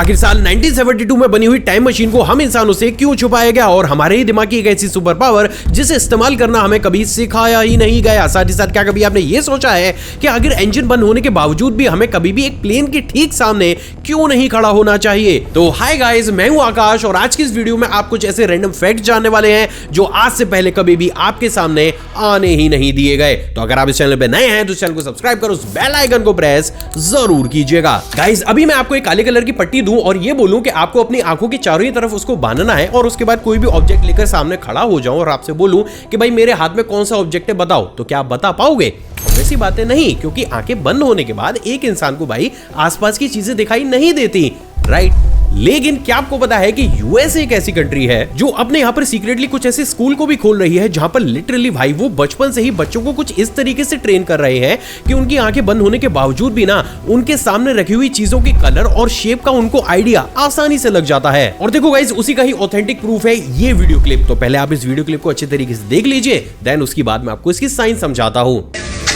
आखिर साल 1972 में बनी हुई टाइम मशीन को हम इंसानों से क्यों छुपाया गया और हमारे ही दिमाग की एक ऐसी सुपर पावर जिसे इस्तेमाल करना हमें कभी सिखाया ही नहीं गया। साथ ही साथ क्या कभी आपने ये सोचा है कि अगर इंजन बंद होने के बावजूद भी हमें कभी भी एक प्लेन के ठीक सामने क्यों नहीं खड़ा होना चाहिए। तो हाय गाइस, मैं हूं आकाश और आज की इस वीडियो में आप कुछ ऐसे रैंडम फैक्ट जानने वाले हैं जो आज से पहले कभी भी आपके सामने आने ही नहीं दिए गए। तो अगर आप इस चैनल पे नए हैं तो चैनल को सब्सक्राइब करो, उस बेल आइकन को प्रेस जरूर कीजिएगा। गाइस, अभी मैं आपको एक काले कलर की पट्टी दूं और ये बोलूं कि आपको अपनी आंखों के चारों ही तरफ उसको बांधना है और उसके बाद कोई भी ऑब्जेक्ट लेकर सामने खड़ा हो जाऊं और आपसे बोलूं कि भाई मेरे हाथ में कौन सा ऑब्जेक्ट है बताओ, तो क्या आप बता पाओगे? वैसी बातें नहीं, क्योंकि आंखें बंद होने के बाद एक इंसान को भाई आसपास की चीजें दिखाई नहीं देती, राइट? लेकिन क्या आपको पता है कि यूएसए एक ऐसी कंट्री है जो अपने यहाँ पर सीक्रेटली कुछ ऐसे स्कूल को भी खोल रही है जहां पर लिटरली भाई वो बचपन से ही बच्चों को कुछ इस तरीके से ट्रेन कर रहे हैं कि उनकी आंखें बंद होने के बावजूद भी ना उनके सामने रखी हुई चीजों के कलर और शेप का उनको आइडिया आसानी से लग जाता है। और देखो गाइस, उसी का ही ऑथेंटिक प्रूफ है ये वीडियो क्लिप। तो पहले आप इस वीडियो क्लिप को अच्छे तरीके से देख लीजिए, देन उसके बाद मैं आपको इसकी साइंस समझाता हूँ।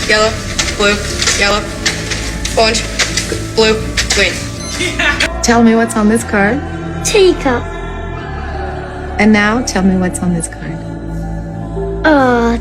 Yellow, blue, yellow, orange, blue, green. Tell me what's on this card. Teacup. And now tell me what's on this card.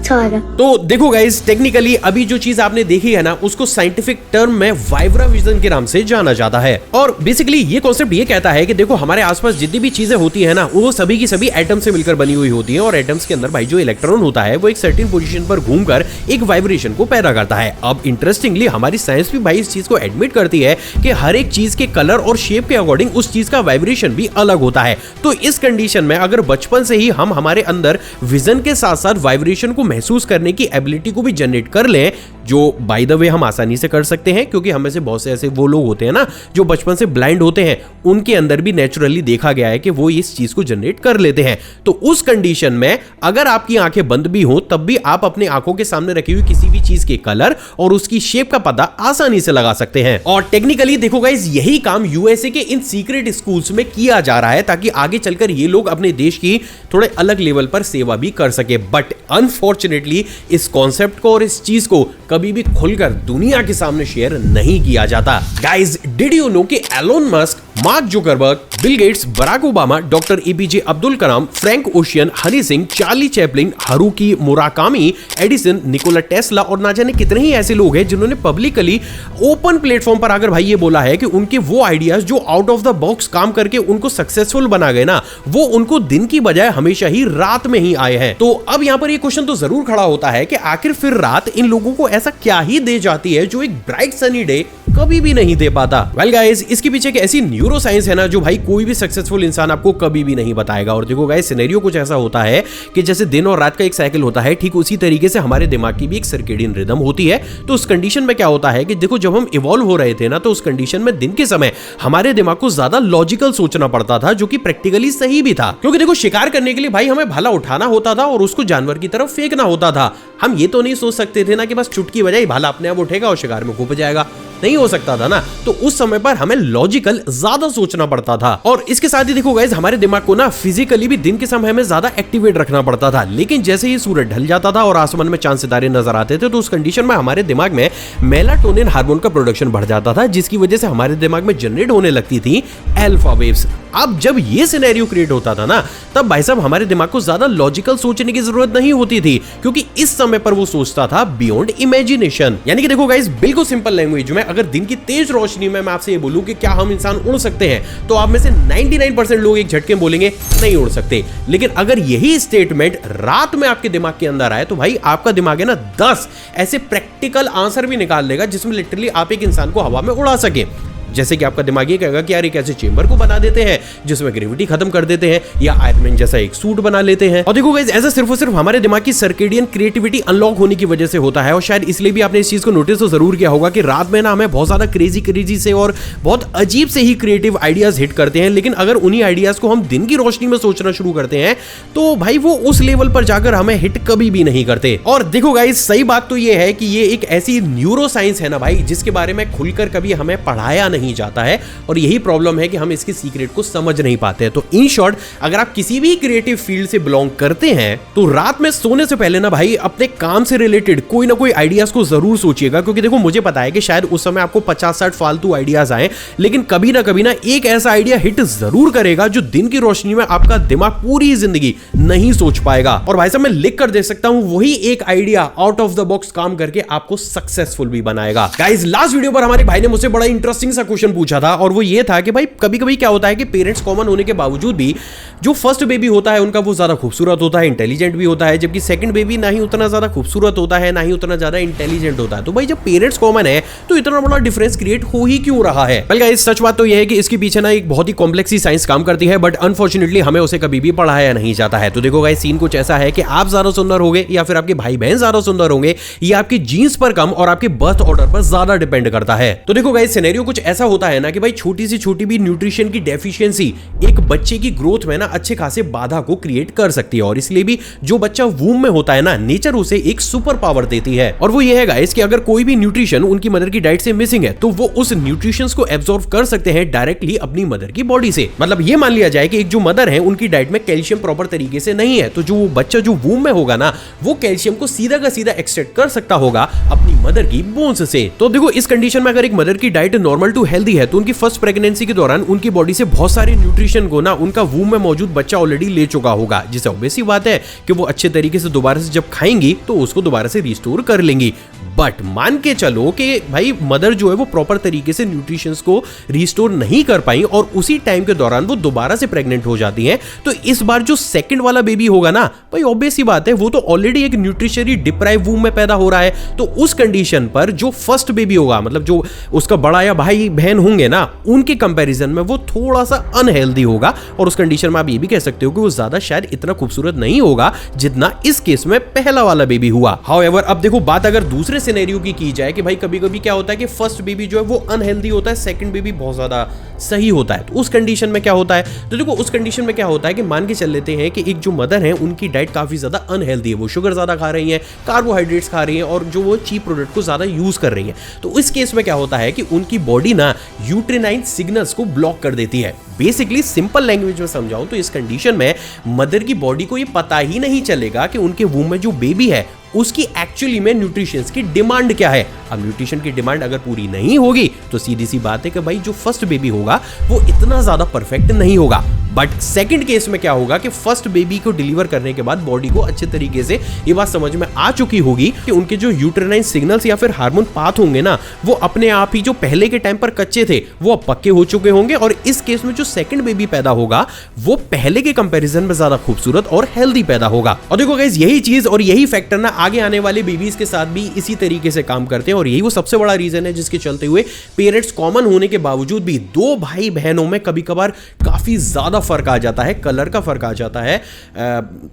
Tiger. तो देखो गाइस, टेक्निकली अभी जो चीज आपने देखी है ना उसको साइंटिफिक टर्म में वाइब्रा विजन के नाम से जाना जाता है। और बेसिकली ये कॉन्सेप्ट ये कहता है कि देखो हमारे आसपास जितनी भी चीजें होती है ना वो सभी की सभी एटम से मिलकर बनी हुई होती है और एटम्स के अंदर भाई जो इलेक्ट्रॉन होता है वो एक सर्टेन पोजीशन पर घूमकर एक वाइब्रेशन को पैदा करता है। अब इंटरेस्टिंगली हमारी साइंस भी भाई इस चीज को एडमिट करती है कि हर एक चीज के कलर और शेप के अकॉर्डिंग उस चीज का वाइब्रेशन भी अलग होता है। तो इस कंडीशन में अगर बचपन से ही हम हमारे अंदर विजन के साथ साथ वाइब्रेशन को महसूस करने की एबिलिटी को भी जनरेट कर लें, जो बाय द वे हम आसानी से कर सकते हैं, क्योंकि हमें से बहुत से ऐसे वो लोग होते हैं ना जो बचपन से ब्लाइंड होते हैं, उनके अंदर भी नेचुरली देखा गया है कि वो इस चीज को जनरेट कर लेते हैं। तो उस कंडीशन में अगर आपकी आंखें बंद भी हो तब भी आप अपने आंखों के सामने रखी हुई किसी भी चीज के कलर और उसकी शेप का पता आसानी से लगा सकते हैं। और टेक्निकली देखो गाइस, यही काम यूएसए के इन सीक्रेट स्कूल्स में किया जा रहा है ताकि आगे चलकर ये लोग अपने देश की थोड़े अलग लेवल पर सेवा भी कर सके। बट अनफॉर्चुनेटली इस कॉन्सेप्ट को और इस चीज को कभी भी खुलकर दुनिया के सामने शेयर नहीं किया जाता। गाइस, डिड यू नो कि Elon Musk, Mark Zuckerberg, Bill Gates, Barack Obama, doctor APJ Abdul Kalam, Frank Ocean, Honey Singh, Charlie Chaplin, Haruki Murakami, Edison, Nikola Tesla और ना जाने कितने ही ऐसे लोग हैं जिन्होंने पब्लिकली ओपन प्लेटफॉर्म पर आकर भाई ये बोला है कि उनके वो आइडियाज जो आउट ऑफ द बॉक्स काम करके उनको सक्सेसफुल बना गए ना, वो उनको दिन की बजाय हमेशा ही रात में ही आए हैं। तो अब यहां पर ये क्वेश्चन तो जरूर खड़ा होता है कि आखिर फिर रात इन लोगों को ऐसा क्या ही दे जाती है जो एक ब्राइट सनी डे कभी भी नहीं दे पाता। वेल गाइस, इसके पीछे एक ऐसी न्यूरो साइंस है ना जो भाई कोई भी सक्सेसफुल इंसान आपको कभी भी नहीं बताएगा। और देखो गाइस, सिनेरियो कुछ ऐसा होता है कि जैसे दिन और रात का एक साइकिल होता है, ठीक उसी तरीके से हमारे दिमाग की भी एक सर्केडियन रिदम होती है। तो उस कंडीशन में क्या होता है कि देखो जब हम इवॉल्व हो रहे थे ना तो उस कंडीशन में दिन के समय हमारे दिमाग को ज्यादा लॉजिकल सोचना पड़ता था, जो कि प्रैक्टिकली सही भी था। क्योंकि देखो शिकार करने के लिए भाई हमें भाला उठाना होता था और उसको जानवर की तरफ फेंकना होता था। हम ये तो नहीं सोच सकते थे ना कि बस चुटकी बजाई भाला अपने आप उठेगा और शिकार में घुप जाएगा, नहीं हो सकता था ना। तो उस समय पर हमें लॉजिकल ज्यादा सोचना पड़ता था। और इसके साथ ही देखो गाइस, हमारे दिमाग को ना फिजिकली भी दिन के समय में ज्यादा एक्टिवेट रखना पड़ता था। लेकिन जैसे ही सूरज ढल जाता था और आसमान में चांद सितारे नजर आते थे तो उस कंडीशन में हमारे दिमाग में मेलाटोनिन हार्मोन का प्रोडक्शन बढ़ जाता था, जिसकी वजह से हमारे दिमाग में जनरेट होने लगती थी अल्फा वेव्स। अब जब ये सिनेरियो क्रिएट होता था ना तब भाई साहब हमारे दिमाग को ज्यादा लॉजिकल सोचने की जरूरत नहीं होती थी, क्योंकि इस समय पर वो सोचता था बियॉन्ड इमेजिनेशन। यानी कि देखो गाइस, बिल्कुल सिंपल लैंग्वेज में अगर दिन की तेज रोशनी में मैं आपसे ये बोलूं कि क्या हम इंसान उड़ सकते हैं, तो आप में से 99% लोग एक झटके में बोलेंगे नहीं उड़ सकते। लेकिन अगर यही स्टेटमेंट रात में आपके दिमाग के अंदर आए तो भाई आपका दिमाग है ना 10 ऐसे प्रैक्टिकल आंसर भी निकाल लेगा जिसमें लिटरली आप एक इंसान को हवा में उड़ा सके। जैसे कि आपका दिमाग ये कहेगा कि यार एक ऐसे चेंबर को बना देते हैं जिसमें ग्रेविटी खत्म कर देते हैं, या आयरन मैन जैसा एक सूट बना लेते हैं। और देखो गाइस, ऐसा सिर्फ और सिर्फ हमारे दिमाग की सर्केडियन क्रिएटिविटी अनलॉक होने की वजह से होता है। और शायद इसलिए भी आपने इस चीज को नोटिस तो जरूर किया होगा कि रात में ना हमें बहुत ज्यादा क्रेजी से और बहुत अजीब से ही क्रिएटिव आइडियाज हिट करते हैं। लेकिन अगर उन्हीं आइडियाज को हम दिन की रोशनी में सोचना शुरू करते हैं तो भाई वो उस लेवल पर जाकर हमें हिट कभी भी नहीं करते। और देखो गाइस, सही बात तो ये है कि ये एक ऐसी न्यूरो साइंस है ना भाई जिसके बारे में खुलकर कभी हमें पढ़ाया नहीं नहीं जाता है और यही प्रॉब्लम है कि हम इसके सीक्रेट को समझ नहीं पाते हैं। तो इन शॉर्ट, अगर आप किसी भी क्रिएटिव फील्ड से बिलोंग करते हैं तो रात में सोने से पहले ना भाई अपने काम से रिलेटेड कोई ना कोई आइडियाज को जरूर सोचिएगा, क्योंकि देखो मुझे पता है कि शायद उस समय आपको 50-60 फालतू आइडियाज आए, लेकिन कभी ना एक ऐसा आइडिया हिट जरूर करेगा जो दिन की रोशनी में आपका दिमाग पूरी जिंदगी नहीं सोच पाएगा। और भाई साहब मैं लिख कर दे सकता हूं, वही एक idea out of the box काम करके आपको सक्सेसफुल भी बनाएगा। गाइस, लास्ट वीडियो पर हमारे भाई ने मुझसे बड़ा इंटरेस्टिंग सा क्वेश्चन पूछा था और वो ये था कि भाई कभी कभी क्या होता है कि पेरेंट्स कॉमन होने के बावजूद भी जो फर्स्ट बेबी होता है उनका वो ज्यादा खूबसूरत होता है, इंटेलिजेंट भी होता है, जबकि सेकंड बेबी ना ही उतना ज्यादा खूबसूरत होता है ना ही उतना ज्यादा इंटेलिजेंट होता है। तो भाई जब पेरेंट्स कॉमन है तो इतना बड़ा डिफरेंस क्रिएट हो ही क्यों रहा है? वेल गाइस, सच बात तो यह है कि इसके पीछे ना एक बहुत ही कॉम्प्लेक्स सी साइंस काम करती है, बट अनफॉर्चुनेटली हमें उसे कभी भी पढ़ाया नहीं जाता है। तो देखो गाइस, सीन कुछ ऐसा है कि आप ज्यादा सुंदर होंगे या फिर आपके भाई बहन ज्यादा सुंदर होंगे, ये आपकी जीन्स पर कम और आपके बर्थ ऑर्डर पर ज्यादा डिपेंड करता है। तो देखो गाइस, सिनेरियो कुछ ऐसा होता है ना कि भाई छोटी सी छोटी भी न्यूट्रिशन की डेफिशिएंसी एक बच्चे की ग्रोथ में ना अच्छे खासे बाधा को क्रिएट कर सकती है, और इसलिए भी जो बच्चा वूम में होता है ना, नेचर उसे एक सुपर पावर देती है, और वो ये है गाइस कि अगर कोई भी न्यूट्रिशन उनकी मदर की डाइट से मिसिंग है तो वो उस न्यूट्रिशंस को एब्जॉर्ब कर सकते हैं डायरेक्टली अपनी मदर की बॉडी से। मतलब ये मान लिया जाए कि एक जो मदर है उनकी डाइट में कैल्शियम प्रॉपर तरीके से नहीं है, तो जो वो बच्चा जो वूम में होगा ना, वो कैल्शियम को सीधा का सीधा एक्सट्रैक्ट कर सकता होगा अपनी मदर की बोन्स से। तो देखो, इस कंडीशन में अगर एक मदर की डाइट नॉर्मल टू हेल्दी है तो उनकी फर्स्ट प्रेगनेंसी के दौरान उनकी बॉडी से बहुत सारे न्यूट्रिशन को ना उनका वूम में मौजूद बच्चा ऑलरेडी ले चुका होगा, जिससे ऑब्वियस सी बात है कि वो अच्छे तरीके से दोबारा से जब खाएंगी तो उसको दोबारा से रिस्टोर कर लेंगी। बट मान के चलो कि भाई मदर जो है वो प्रॉपर तरीके से न्यूट्रिशंस को रिस्टोर नहीं कर पाई और उसी टाइम के दौरान वो दोबारा से प्रेग्नेंट हो जाती हैं, तो इस बार जो सेकंड वाला बेबी होगा ना भाई, ऑब्वियस सी बात है वो तो ऑलरेडी एक न्यूट्रिशनरी डिप्राइव वूम में पैदा हो रहा है। तो उस कंडीशन पर जो फर्स्ट बेबी होगा, मतलब जो उसका बड़ा या भाई बहन होंगे ना, उनके कंपैरिजन में वो थोड़ा सा अनहेल्दी होगा, और उस कंडीशन में आप ये भी कह सकते हो कि वो ज्यादा शायद इतना खूबसूरत नहीं होगा जितना इस केस में पहला वाला बेबी हुआ। हाउएवर, अब देखो बात अगर दूसरे सिनेरियो की जाए कि भाई कभी कभी क्या होता है कि फर्स्ट बेबी जो है वो अनहेल्दी होता है, सेकंड बेबी बहुत ज्यादा सही होता है, तो उस कंडीशन में क्या होता है? तो देखो, उस कंडीशन में क्या होता है कि मान के चल लेते हैं कि एक जो मदर है उनकी डाइट काफी ज्यादा अनहेल्दी है, वो शुगर ज्यादा खा रही है, कार्बोहाइड्रेट्स खा रही है और जो वो चीप प्रोडक्ट को ज्यादा यूज कर रही है। तो इस केस में क्या होता है कि उनकी बॉडी ना यूट्रिनाइन सिग्नल्स को ब्लॉक कर देती है। बेसिकली सिंपल लैंग्वेज में समझाऊं तो इस कंडीशन में मदर की बॉडी को ये पता ही नहीं चलेगा कि उनके वूम में जो बेबी है उसकी एक्चुअली में न्यूट्रिशंस की डिमांड क्या है। अब न्यूट्रिशन की डिमांड अगर पूरी नहीं होगी तो सीधी सी बात है कि भाई जो फर्स्ट बेबी होगा वो इतना ज्यादा परफेक्ट नहीं होगा। बट सेकंड केस में क्या होगा कि फर्स्ट बेबी को डिलीवर करने के बाद बॉडी को अच्छे तरीके से ये बात समझ में आ चुकी होगी कि उनके जो यूट्रिनाइन सिग्नल्स या फिर हार्मोन पाथ होंगे ना, वो अपने आप ही जो पहले के टाइम पर कच्चे थे वो अब पक्के हो चुके होंगे, और इस केस में जो सेकंड बेबी पैदा होगा वो पहले के कंपैरिजन में ज्यादा खूबसूरत और हेल्दी पैदा होगा। और देखो गाइस, यही चीज और यही फैक्टर ना आगे आने वाले बेबीज के साथ भी इसी तरीके से काम करते हैं, और यही वो सबसे बड़ा रीजन है जिसके चलते हुए पेरेंट्स कॉमन होने के बावजूद भी दो भाई बहनों में कभी कभार काफी ज्यादा फर्क आ जाता है, कलर का फर्क आ जाता है,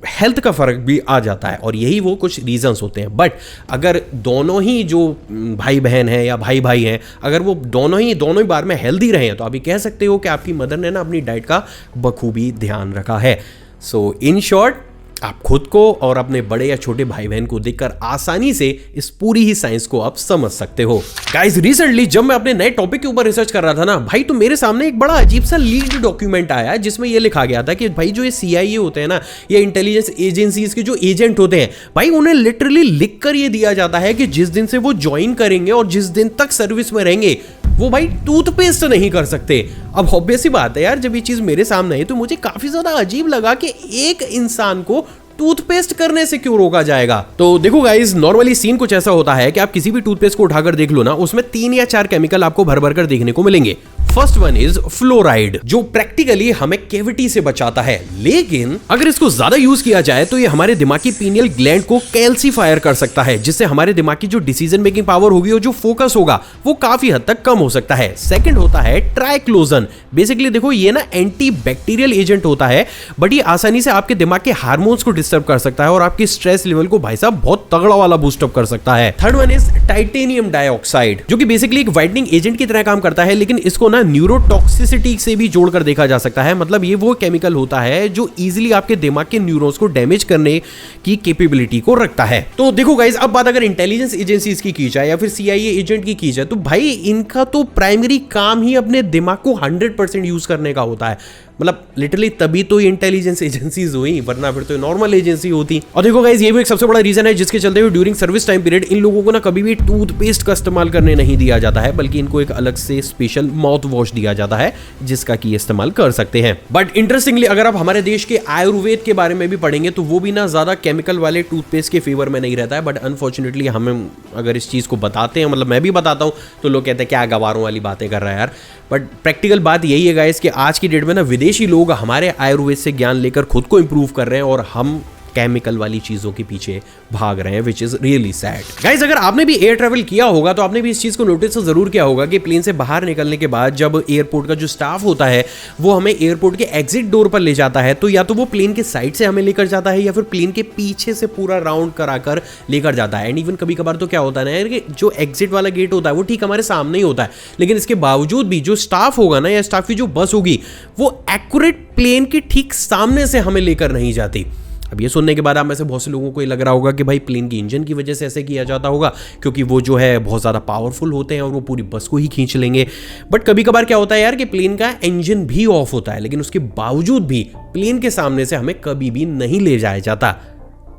हेल्थ का फर्क भी आ जाता है, और यही वो कुछ रीजंस होते हैं। बट अगर दोनों ही जो भाई बहन हैं या भाई भाई हैं, अगर वो दोनों ही बार में हेल्दी रहे हैं तो आप ये कह सकते हो कि आपकी मदर ने ना अपनी डाइट का बखूबी ध्यान रखा है। सो इन शॉर्ट, आप खुद को और अपने बड़े या छोटे भाई बहन को देखकर आसानी से इस पूरी ही साइंस को आप समझ सकते हो। गाइस, रिसेंटली जब मैं अपने नए टॉपिक के ऊपर रिसर्च कर रहा था ना भाई, तो मेरे सामने एक बड़ा अजीब सा लीड डॉक्यूमेंट आया जिसमें ये लिखा गया था कि भाई जो ये CIA होते हैं ना, ये इंटेलिजेंस एजेंसीज के जो एजेंट होते हैं भाई, उन्हें लिटरली लिख कर ये दिया जाता है कि जिस दिन से वो ज्वाइन करेंगे और जिस दिन तक सर्विस में रहेंगे वो भाई टूथपेस्ट नहीं कर सकते। अब ऑब्वियस सी बात है यार, जब ये चीज मेरे सामने आई तो मुझे काफी ज्यादा अजीब लगा कि एक इंसान को टूथपेस्ट करने से क्यों रोका जाएगा। तो देखो गाइस, नॉर्मली सीन कुछ ऐसा होता है कि आप किसी भी टूथपेस्ट को उठाकर देख लो ना, उसमें 3 या 4 केमिकल आपको भर भर कर देखने को मिलेंगे। फर्स्ट वन इज फ्लोराइड, जो प्रैक्टिकली हमें कैविटी से बचाता है, लेकिन अगर इसको ज्यादा यूज किया जाए तो ये हमारे दिमाग की पीनियल ग्लैंड को कैल्सीफायर कर सकता है, जिससे हमारे दिमाग की जो डिसीजन मेकिंग पावर होगी और जो फोकस होगा वो काफी हद तक कम हो सकता है। सेकंड होता है ट्राइक्लोजन। बेसिकली देखो, ये ना एंटी बैक्टीरियल एजेंट होता है, बट ये आसानी से आपके दिमाग के हार्मोन्स को डिस्टर्ब कर सकता है और आपकी स्ट्रेस लेवल को भाई साहब बहुत तगड़ा वाला बूस्टअप कर सकता है। Third one is titanium dioxide, जो कि बेसिकली एक वाइटनिंग एजेंट की तरह काम करता है, लेकिन इसको ना ना न्यूरोटॉक्सिसिटी से भी जोड़कर देखा जा सकता है। मतलब ये वो केमिकल होता है जो इजीली आपके दिमाग के न्यूरॉन्स को डैमेज करने की कैपेबिलिटी को रखता है। तो देखो गाइस, अब बात अगर इंटेलिजेंस एजेंसीज की जाए या फिर CIA एजेंट की जाए, तो भाई इनका तो प्राइमरी काम ही अपने दिमाग को 100% यूज करने का होता है। मतलब लिटरली तभी तो ये इंटेलिजेंस एजेंसीज हुई, वरना फिर तो नॉर्मल एजेंसी होती। और देखो गाइस, ये भी एक सबसे बड़ा रीजन है जिसके चलते हुए during service time period in लोगों को ना कभी भी टूथपेस्ट का इस्तेमाल करने नहीं दिया जाता है, बल्कि इनको एक अलग से स्पेशल माउथ वॉश दिया जाता है जिसका कि इस्तेमाल कर सकते हैं। बट इंटरेस्टिंगली अगर आप हमारे देश के आयुर्वेद के बारे में भी पढ़ेंगे तो वो भी ना ज्यादा केमिकल वाले टूथपेस्ट के फेवर में नहीं रहता है। बट अनफॉर्चुनेटली हमें अगर इस चीज को बताते हैं, मतलब मैं भी बताता हूं, तो लोग कहते हैं क्या गवारों वाली बातें कर रहा है यार। बट प्रैक्टिकल बात यही है गाइस कि आज की डेट में ना विदेशी लोग हमारे आयुर्वेद से ज्ञान लेकर खुद को इंप्रूव कर रहे हैं और हम केमिकल वाली चीजों के पीछे भाग रहे हैं, which is really sad. Guys, अगर आपने भी एयर ट्रैवल किया होगा तो आपने भी इस चीज को नोटिस तो जरूर किया होगा कि प्लेन से बाहर निकलने के बाद जब एयरपोर्ट का जो स्टाफ होता है वो हमें एयरपोर्ट के एग्जिट डोर पर ले जाता है, तो या तो वो प्लेन के साइड से हमें लेकर जाता है या फिर प्लेन के पीछे से पूरा राउंड कराकर लेकर जाता है। एंड इवन कभी कभार तो क्या होता है ना कि जो एग्जिट वाला गेट होता है वो ठीक हमारे सामने ही होता है, लेकिन इसके बावजूद भी जो स्टाफ होगा ना या स्टाफ की जो बस होगी वो एक्यूरेट प्लेन के ठीक सामने से हमें लेकर नहीं जाती। अब ये सुनने के बाद आप में से बहुत से लोगों को ये लग रहा होगा कि भाई प्लेन की इंजन की वजह से ऐसे किया जाता होगा, क्योंकि वो जो है बहुत ज़्यादा पावरफुल होते हैं और वो पूरी बस को ही खींच लेंगे। बट कभी कभार क्या होता है यार कि प्लेन का इंजन भी ऑफ होता है, लेकिन उसके बावजूद भी प्लेन के सामने से हमें कभी भी नहीं ले जाया जाता।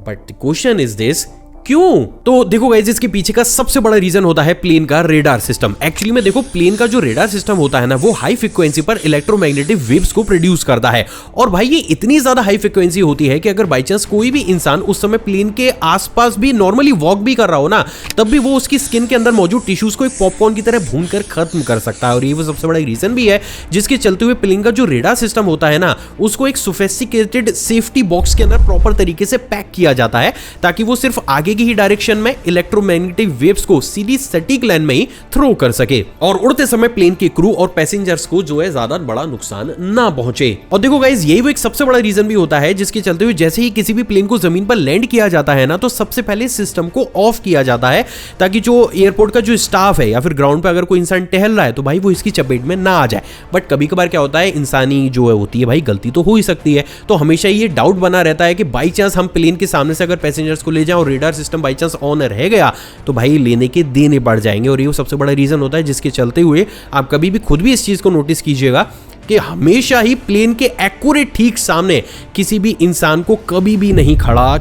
But the question is this, क्यों? तो देखो गाइस, इसके पीछे का सबसे बड़ा रीजन होता है प्लेन का रेडार सिस्टम। एक्चुअली में देखो, प्लेन का जो रेडार सिस्टम होता है ना वो हाई फ्रीक्वेंसी पर इलेक्ट्रोमैग्नेटिक वेव्स को प्रोड्यूस करता है। और भाई ये इतनी ज्यादा हाई फ्रीक्वेंसी होती है कि अगर बाई चांस कोई भी इंसान उस समय प्लेन के आसपास भी नॉर्मली वॉक भी कर रहा हो ना, तब भी वो उसकी स्किन के अंदर मौजूद टिश्यूज को एक पॉपकॉर्न की तरह भून कर खत्म कर सकता है। और ये वो सबसे बड़ा रीजन भी है जिसके चलते हुए प्लेन का जो रेडार सिस्टम होता है ना उसको एक सोफिस्टिकेटेड सेफ्टी बॉक्स के अंदर प्रॉपर तरीके से पैक किया जाता है, ताकि वो सिर्फ आगे की ही डायरेक्शन में इलेक्ट्रोमैग्नेटिक वेव्स को सीधी सटीक लाइन में ही थ्रो कर सके और उड़ते समय प्लेन के क्रू और पैसेंजर्स को जो है ज्यादा बड़ा नुकसान ना पहुंचे। और देखो गाइस, यही वो एक सबसे बड़ा रीजन भी होता है जिसके चलते हुए जैसे ही किसी भी प्लेन को जमीन पर लैंड किया जाता है ना तो सबसे पहले सिस्टम को ऑफ किया जाता है, ताकि जो एयरपोर्ट का जो स्टाफ है या फिर ग्राउंड पे अगर कोई इंसान टहल रहा है तो भाई वो इसकी चपेट में ना आ जाए। बट कभी कभार क्या होता है, इंसानी जो है होती है भाई, गलती तो हो ही सकती है, तो हमेशा ये डाउट बना रहता है कि बाई चांस हम प्लेन के सामने से अगर पैसेंजर्स को ले जाएं और radar system by chance on रह गया तो भाई लेने के देने बढ़ जाएंगे। और ये सबसे बड़ा रीजन होता है जिसके चलते हुए आप कभी भी खुद भी इस चीज को नोटिस कीजिएगा कि हमेशा ही प्लेन के एक्यूरेट ठीक सामने किसी भी इंसान को कभी भी नहीं खड़ा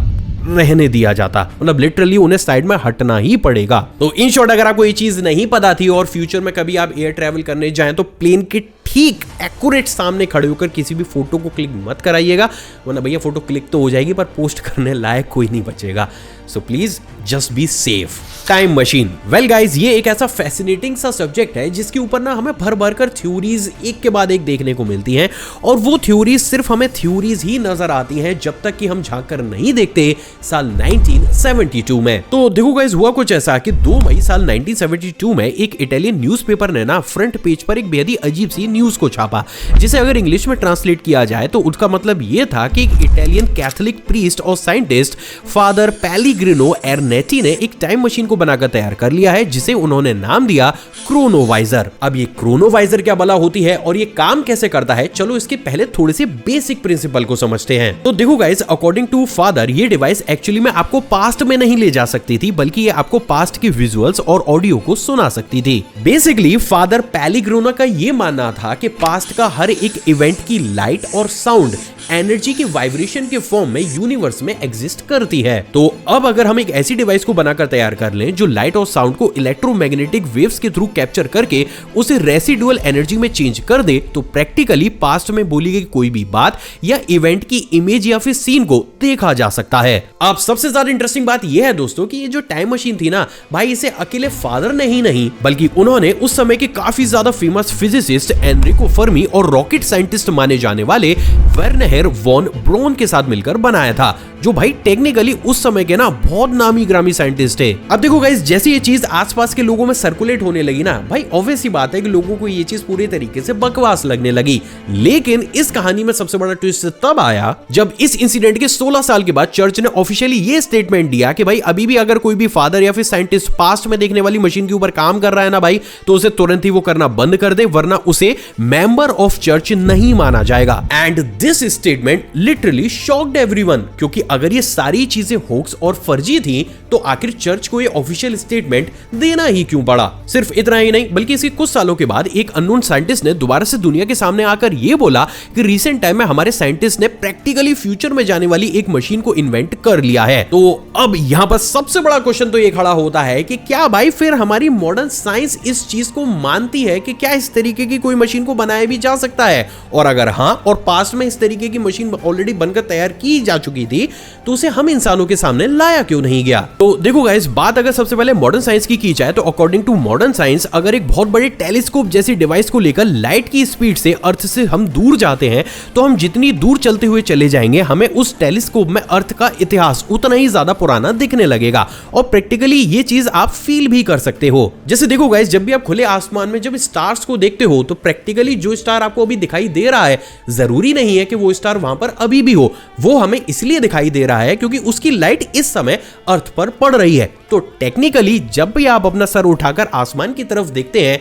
रहने दिया जाता, मतलब लिटरली उन्हें साइड में हटना ही पड़ेगा। तो इन शॉर्ट, अगर आपको ये चीज नहीं पता थी और फ्यूचर में कभी आप एयर ट्रैवल करने जाएं तो प्लेन के ठीक एक्यूरेट सामने खड़े होकर किसी भी फोटो को क्लिक मत कराइएगा, वरना भैया फोटो क्लिक तो हो जाएगी पर पोस्ट करने लायक कोई नहीं बचेगा। So please just be safe. Time machine, well guys, ये एक ऐसा फैसिनेटिंग सा सब्जेक्ट है जिसके ऊपर ना हमें भर भर कर थ्योरीज एक के बाद एक देखने को मिलती हैं, और वो थ्योरीज सिर्फ हमें थ्योरीज ही नजर आती हैं जब तक कि हम झांक कर नहीं देखते साल 1972 में। तो देखो गाइज, हुआ कुछ ऐसा कि 2 मई साल 1972 में एक इटालियन न्यूज़पेपर ने ना फ्रंट पेज पर एक बेहद ही अजीब सी न्यूज को छापा, जिसे अगर इंग्लिश में ट्रांसलेट किया जाए तो उसका मतलब ये था कि एक इटालियन कैथोलिक प्रीस्ट और साइंटिस्ट फादर पेलिग्रिनो एर्नेटी ने एक टाइम मशीन को बनाकर तैयार कर लिया है जिसे उन्होंने नाम दिया क्रोनोवाइजर। अब ये क्रोनोवाइजर क्या भला होती है और ये काम कैसे करता है, चलो इसके पहले थोड़े से बेसिक प्रिंसिपल को समझते हैं। तो देखो गाइस, अकॉर्डिंग टू फादर ये डिवाइस एक्चुअली में आपको पास्ट में नहीं ले जा सकती थी, बल्कि ये आपको पास्ट के विजुअल्स और ऑडियो को सुना सकती थी। बेसिकली फादर पेलिग्रिनो का ये मानना था कि पास्ट का हर एक इवेंट की लाइट और साउंड एनर्जी के वाइब्रेशन के फॉर्म में यूनिवर्स में एग्जिस्ट करती है। तो अब अगर हम एक ऐसी डिवाइस को बनाकर तैयार कर लें जो लाइट और साउंड को इलेक्ट्रोमैग्नेटिक वेव्स के थ्रू कैप्चर करके उसे रेसिडुअल एनर्जी में चेंज कर दे, तो प्रैक्टिकली पास्ट में बोली गई कोई भी बात या इवेंट की इमेज या फिर सीन को देखा जा सकता है। अब सबसे ज्यादा इंटरेस्टिंग बात यह है दोस्तों कि ये जो टाइम मशीन थी ना भाई, इसे अकेले फादर ने ही नहीं बल्कि उन्होंने उस समय के काफी ज्यादा फेमस फिजिसिस्ट एनरिको फर्मी और रॉकेट साइंटिस्ट माने जाने वाले वर्नर वॉन ब्राउन के साथ मिलकर बनाया था। जो भाई टेक्निकली उस समय के ना बहुत नामी ग्रामी साइंटिस्ट थे। अब देखो गाइस, जैसे ये चीज आसपास के लोगों में सर्कुलेट होने लगी ना भाई, ऑब्वियस ही बात है कि लोगों को ये चीज पूरी तरीके से बकवास लगने लगी। लेकिन इस कहानी में सबसे बड़ा ट्विस्ट तब आया जब इस इंसिडेंट के 16 साल के बाद चर्च ने ऑफिशियली ये स्टेटमेंट दिया कि भाई अभी भी अगर कोई भी फादर या फिर साइंटिस्ट पास्ट में देखने वाली मशीन के ऊपर काम कर रहा है ना भाई, तो उसे तुरंत ही वो करना बंद कर दे, वरना उसे मेंबर ऑफ चर्च नहीं माना जाएगा। And this statement literally shocked everyone, क्योंकि अगर ये सारी चीजें होक्स और फर्जी थी तो आखिर चर्च को ये ऑफिशियल स्टेटमेंट देना ही क्यों पड़ा। सिर्फ इतना ही नहीं, बल्कि इसके कुछ सालों के बाद एक अननोन साइंटिस्ट ने दोबारा से दुनिया के सामने आकर ये बोला कि रिसेंट टाइम में हमारे साइंटिस्ट ने प्रैक्टिकली फ्यूचर में जाने वाली एक मशीन को इन्वेंट कर लिया है। तो अब यहां पर सबसे बड़ा क्वेश्चन तो ये खड़ा होता है कि क्या भाई फिर हमारी मॉडर्न साइंस इस चीज को मानती है कि क्या इस तरीके की कोई मशीन को बनाया भी जा सकता है, और अगर हां और पास्ट में इस तरीके की मशीन ऑलरेडी बनकर तैयार की जा चुकी थी तो उसे हम इंसानों के सामने लाया क्यों नहीं गया। तो देखो गाइस, बात अगर सबसे पहले मॉडर्न साइंस की जाए तो अकॉर्डिंग टू मॉडर्न साइंस, अगर एक बहुत बड़े टेलीस्कोप जैसी डिवाइस को लेकर लाइट की स्पीड से अर्थ से हम दूर जाते हैं तो हम जितनी दूर चलते हुए चले जाएंगे हमें उस टेलीस्कोप में अर्थ का इतिहास उतना ही ज्यादा पुराना दिखने लगेगा, और प्रैक्टिकली ये चीज आप फील भी कर सकते हो। जैसे देखो गाइस, जब भी आप खुले आसमान में जब स्टार्स को देखते हो तो प्रैक्टिकली जो स्टार आपको अभी दिखाई दे रहा है जरूरी नहीं है कि वो स्टार वहां पर अभी भी हो, वो हमें इसलिए दिखाई दे रहा है क्योंकि उसकी लाइट इस समय अर्थ पर पड़ रही है। तो टेक्निकली जब भी आप अपना सर उठाकर आसमान की तरफ देखते हैं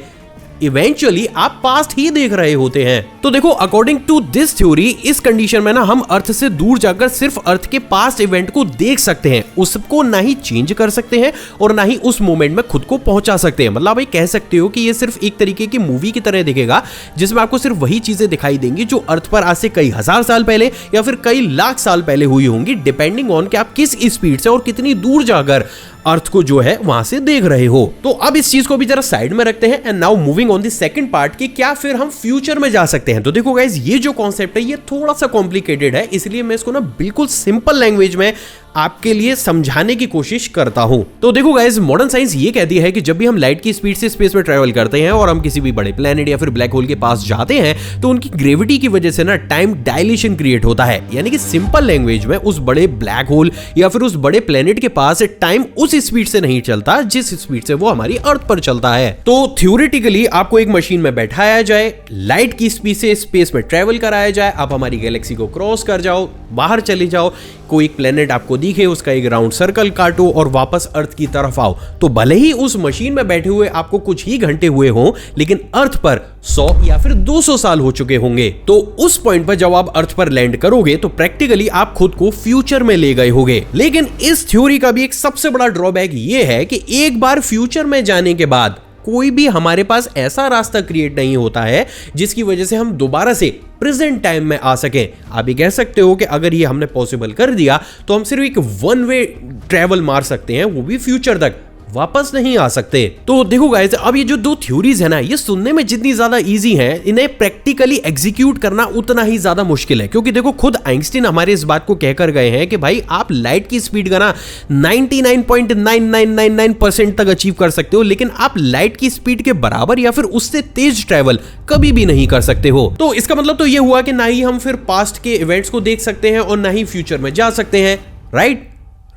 इवेंचुअली आप पास्ट ही देख रहे होते हैं। तो देखो, अकॉर्डिंग टू दिस थ्योरी, इस कंडीशन में ना हम अर्थ से दूर जाकर सिर्फ अर्थ के पास्ट इवेंट को देख सकते हैं, उसको ना ही चेंज कर सकते हैं और ना ही उस मोमेंट में खुद को पहुंचा सकते हैं। मतलब भाई कह सकते हो कि ये सिर्फ एक तरीके की मूवी की तरह दिखेगा जिसमें आपको सिर्फ वही चीजें दिखाई देंगी जो अर्थ पर आज से कई हजार साल पहले या फिर कई लाख साल पहले हुई होंगी, डिपेंडिंग ऑन कि आप किस स्पीड से और कितनी दूर जाकर अर्थ को जो है वहां से देख रहे हो। तो अब इस चीज को भी जरा साइड में रखते हैं and now moving on the second part कि क्या फिर हम फ्यूचर में जा सकते हैं। तो देखो गाइस, ये जो कॉन्सेप्ट है ये थोड़ा सा कॉम्प्लिकेटेड है, इसलिए मैं इसको ना बिल्कुल सिंपल लैंग्वेज में आपके लिए समझाने की कोशिश करता हूं। तो देखो गाइस, मॉडर्न साइंस ये कहती है कि जब भी हम लाइट की स्पीड से स्पेस में ट्रैवल करते हैं और हम किसी भी बड़े प्लेनेट या फिर ब्लैक होल के पास जाते हैं तो उनकी ग्रेविटी की वजह से ना टाइम डायलेशन क्रिएट होता है। यानी कि सिंपल लैंग्वेज में उस बड़े ब्लैक होल या फिर उस बड़े प्लेनेट के पास टाइम उस स्पीड से नहीं चलता जिस स्पीड से वो हमारी अर्थ पर चलता है। तो थ्योरेटिकली आपको एक मशीन में बैठाया जाए, लाइट की स्पीड से स्पेस में ट्रैवल कराया जाए, आप हमारी गैलेक्सी को क्रॉस कर जाओ, बाहर चले जाओ, कोई एक प्लेनेट आपको दिखे, उसका एक राउंड सर्कल काटो और वापस अर्थ की तरफ आओ, तो भले ही उस मशीन में बैठे हुए आपको कुछ ही घंटे हुए हों, लेकिन अर्थ पर 100 या फिर 200 साल हो चुके होंगे। तो उस पॉइंट पर जब आप अर्थ पर लैंड करोगे तो प्रैक्टिकली आप खुद को फ्यूचर में ले गए होगे। लेकिन इस थ्योरी का भी एक सबसे बड़ा ड्रॉबैक ये है कि एक बार फ्यूचर में जाने के बाद कोई भी हमारे पास ऐसा रास्ता क्रिएट नहीं होता है जिसकी वजह से हम दोबारा से प्रेजेंट टाइम में आ सके। आप ये कह सकते हो कि अगर ये हमने पॉसिबल कर दिया तो हम सिर्फ एक वन वे ट्रैवल मार सकते हैं, वो भी फ्यूचर तक, वापस नहीं आ सकते। तो देखो गाइस, अब ये जो दो थ्योरीज है ना, ये सुनने में जितनी ज्यादा इजी हैं, इन्हें प्रैक्टिकली एग्जीक्यूट करना उतना ही ज्यादा मुश्किल है। क्योंकि देखो, खुद आइंस्टीन हमारे इस बात को कहकर गए हैं कि भाई आप लाइट की स्पीड का ना 99.9999% तक अचीव कर सकते हो, लेकिन आप लाइट की स्पीड के बराबर या फिर उससे तेज ट्रैवल कभी भी नहीं कर सकते हो। तो इसका मतलब तो ये हुआ कि ना ही हम फिर पास्ट के इवेंट्स को देख सकते हैं और ना ही फ्यूचर में जा सकते हैं, राइट?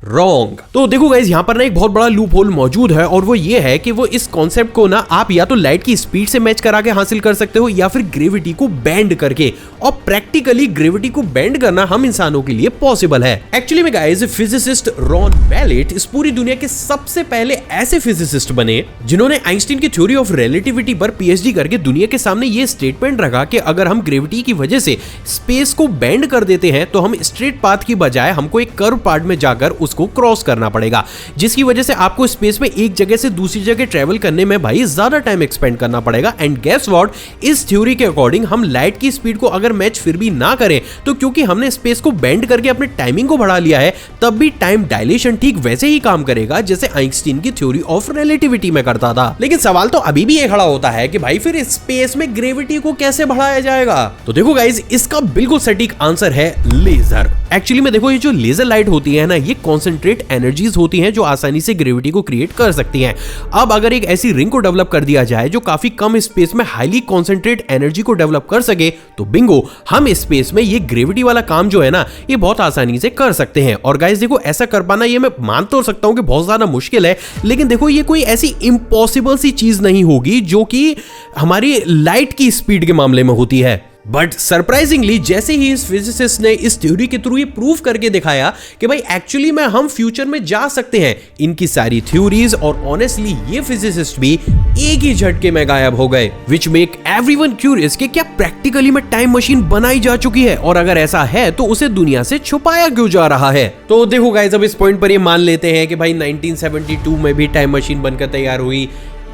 रॉन्ग। तो देखो गाइस, यहां पर ना एक बहुत बड़ा लूप होल मौजूद है और वो ये है कि वो इस कॉन्सेप्ट को ना आप या तो लाइट की स्पीड से मैच करा के हासिल कर सकते हो या फिर ग्रेविटी को बेंड करके, और प्रैक्टिकली ग्रेविटी को बेंड करना हम इंसानों के लिए पॉसिबल है। एक्चुअली में गाइस, फिजिसिस्ट रॉन बैलेट इस पूरी दुनिया के सबसे पहले ऐसे फिजिसिस्ट बने जिन्होंने आइंस्टीन की थ्योरी ऑफ रिलेटिविटी पर पीएचडी करके दुनिया के सामने ये स्टेटमेंट रखा कि अगर हम ग्रेविटी की वजह से स्पेस को बेंड कर देते हैं तो हम स्ट्रेट पाथ की बजाय हमको एक कर्व पार्ट में जाकर को क्रॉस करना पड़ेगा, जिसकी वजह से आपको स्पेस में एक जगह से दूसरी जगह ट्रेवल करने में भाई ज्यादा टाइम एक्सपेंड करना पड़ेगा। एंड गेस व्हाट, इस थ्योरी के अकॉर्डिंग हम लाइट की स्पीड को अगर मैच फिर भी ना करें तो क्योंकि हमने स्पेस को बेंड करके अपने टाइमिंग को बढ़ा लिया है, तब भी टाइम डायलेशन ठीक वैसे ही काम करेगा जैसे आइंस्टीन की थ्योरी ऑफ रिलेटिविटी में करता था। लेकिन सवाल तो अभी भी ये खड़ा होता है कि भाई फिर स्पेस में ग्रेविटी को कैसे बढ़ाया जाएगा? तो देखो गाइस, इसका बिल्कुल सटीक आंसर है लेजर। एक्चुअली में देखो ये जो लेजर लाइट होती है ना, ये कॉन्सेंट्रेट एनर्जीज होती हैं जो आसानी से ग्रेविटी को क्रिएट कर सकती हैं। अब अगर एक ऐसी रिंग को डेवलप कर दिया जाए जो काफी कम स्पेस में हाईली कॉन्सेंट्रेट एनर्जी को डेवलप कर सके, तो बिंगो, हम स्पेस में ये ग्रेविटी वाला काम जो है ना, ये बहुत आसानी से कर सकते हैं। और गाइस देखो, ऐसा कर पाना ये मैं मान तो सकता हूं कि बहुत ज्यादा मुश्किल है, लेकिन देखो ये कोई ऐसी इम्पॉसिबल सी चीज नहीं होगी जो कि हमारी लाइट की स्पीड के मामले में होती है। बट सरप्राइजिंगली जैसे ही इस फिजिसिस्ट ने इस थ्योरी के थ्रू ये प्रूव करके दिखाया कि भाई एक्चुअली में हम फ्यूचर में जा सकते हैं, इनकी सारी थ्योरीज और ऑनेस्टली ये फिजिसिस्ट भी एक ही झटके में गायब हो गए, विच मेक एवरीवन क्यूरियस कि क्या प्रैक्टिकली में टाइम मशीन बनाई जा चुकी है, और अगर ऐसा है तो उसे दुनिया से छुपाया क्यों जा रहा है। तो देखो गाइस, अब इस पॉइंट पर ये मान लेते हैं कि भाई 1972 में भी टाइम मशीन बनकर तैयार हुई,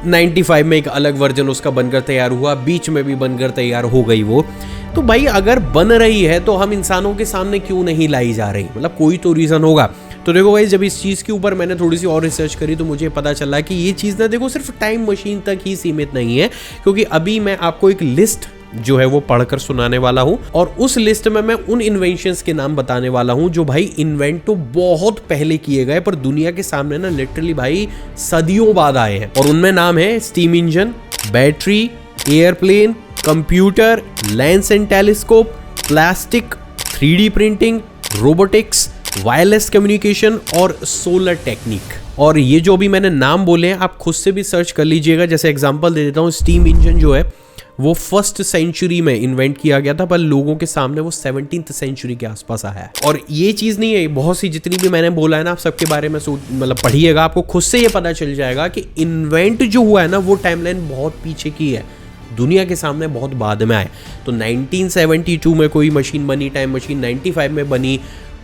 95 में एक अलग वर्जन उसका बनकर तैयार हुआ, बीच में भी बनकर तैयार हो गई वो। तो भाई अगर बन रही है तो हम इंसानों के सामने क्यों नहीं लाई जा रही, मतलब कोई तो रीज़न होगा। तो देखो भाई, जब इस चीज़ के ऊपर मैंने थोड़ी सी और रिसर्च करी तो मुझे पता चला कि ये चीज़ ना देखो सिर्फ टाइम मशीन तक ही सीमित नहीं है, क्योंकि अभी मैं आपको एक लिस्ट जो है वो पढ़कर सुनाने वाला हूं, और उस लिस्ट में मैं उन इन्वेंशंस के नाम बताने वाला हूं जो भाई इन्वेंट तो बहुत पहले किए गए पर दुनिया के सामने ना लिटरली भाई सदियों बाद आए हैं। और उनमें नाम है steam engine, battery, airplane, computer, lens and telescope, plastic, 3D printing, robotics, wireless communication और सोलर टेक्निक। और ये जो भी मैंने नाम बोले हैं आप खुद से भी सर्च कर लीजिएगा। जैसे एग्जांपल दे देता हूँ, स्टीम इंजन जो है वो 1st सेंचुरी में इन्वेंट किया गया था, पर लोगों के सामने वो 17th सेंचुरी के आसपास आया है। और ये चीज़ नहीं है, बहुत सी जितनी भी मैंने बोला है ना, आप सबके बारे में मतलब पढ़िएगा, आपको खुद से ये पता चल जाएगा कि इन्वेंट जो हुआ है ना वो टाइमलाइन बहुत पीछे की है, दुनिया के सामने बहुत बाद में आए। तो 1972 में कोई मशीन बनी, टाइम मशीन 95 में बनी,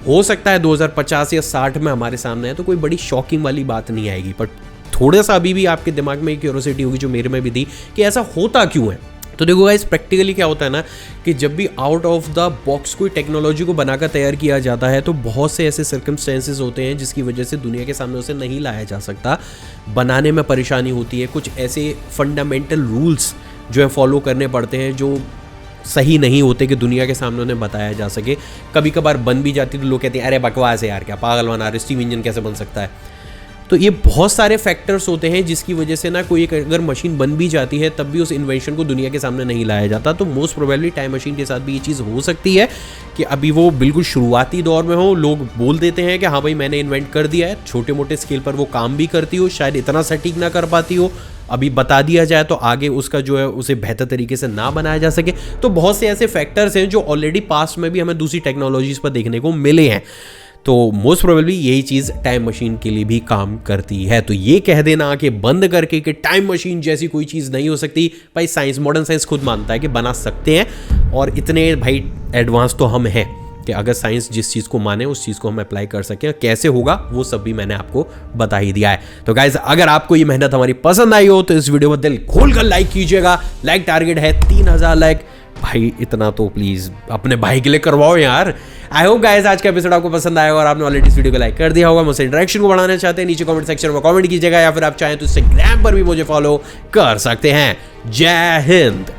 हो सकता है 2050 या 60 में हमारे सामने है, तो कोई बड़ी शॉकिंग वाली बात नहीं आएगी। पर थोड़ा सा अभी भी आपके दिमाग में एक क्यूरियोसिटी होगी, जो मेरे में भी थी, कि ऐसा होता क्यों है। तो देखो गाइस, प्रैक्टिकली क्या होता है ना कि जब भी आउट ऑफ द बॉक्स कोई टेक्नोलॉजी को बनाकर तैयार किया जाता है तो बहुत से ऐसे सर्कमस्टेंसेस होते हैं जिसकी वजह से दुनिया के सामने उसे नहीं लाया जा सकता, बनाने में परेशानी होती है, कुछ ऐसे फंडामेंटल रूल्स जो है फॉलो करने पड़ते हैं जो सही नहीं होते कि दुनिया के सामने उन्हें बताया जा सके। कभी कभार बन भी जाती तो लोग कहते हैं अरे बकवास है यार, क्या पागल बना रहे, स्टीम इंजन कैसे बन सकता है। तो ये बहुत सारे फैक्टर्स होते हैं जिसकी वजह से ना कोई एक अगर मशीन बन भी जाती है तब भी उस इन्वेंशन को दुनिया के सामने नहीं लाया जाता। तो मोस्ट प्रोबेबली टाइम मशीन के साथ भी ये चीज़ हो सकती है कि अभी वो बिल्कुल शुरुआती दौर में हो, लोग बोल देते हैं कि हाँ भाई मैंने इन्वेंट कर दिया है, छोटे मोटे स्केल पर वो काम भी करती हो, शायद इतना सटीक ना कर पाती हो, अभी बता दिया जाए तो आगे उसका जो है उसे बेहतर तरीके से ना बनाया जा सके। तो बहुत से ऐसे फैक्टर्स हैं जो ऑलरेडी पास्ट में भी हमें दूसरी टेक्नोलॉजीज पर देखने को मिले हैं। तो मोस्ट प्रोबेबली यही चीज़ टाइम मशीन के लिए भी काम करती है। तो ये कह देना कि बंद करके कि टाइम मशीन जैसी कोई चीज़ नहीं हो सकती, भाई साइंस, मॉडर्न साइंस खुद मानता है कि बना सकते हैं, और इतने भाई एडवांस तो हम हैं कि अगर साइंस जिस चीज़ को माने उस चीज़ को हम अप्लाई कर सकें। कैसे होगा वो सब भी मैंने आपको बता ही दिया है। तो गाइस, अगर आपको ये मेहनत हमारी पसंद आई हो तो इस वीडियो को दिल खोल कर लाइक कीजिएगा। लाइक टारगेट है 3000 लाइक, भाई इतना तो प्लीज अपने भाई के लिए करवाओ यार। आई होप गाइस आज का एपिसोड आपको पसंद आएगा और आपने ऑलरेडी इस वीडियो को लाइक कर दिया होगा। मुझसे इंटरेक्शन को बढ़ाना चाहते हैं, नीचे कमेंट सेक्शन में कमेंट कीजिएगा, या फिर आप चाहें तो इंस्टाग्राम पर भी मुझे फॉलो कर सकते हैं। जय हिंद।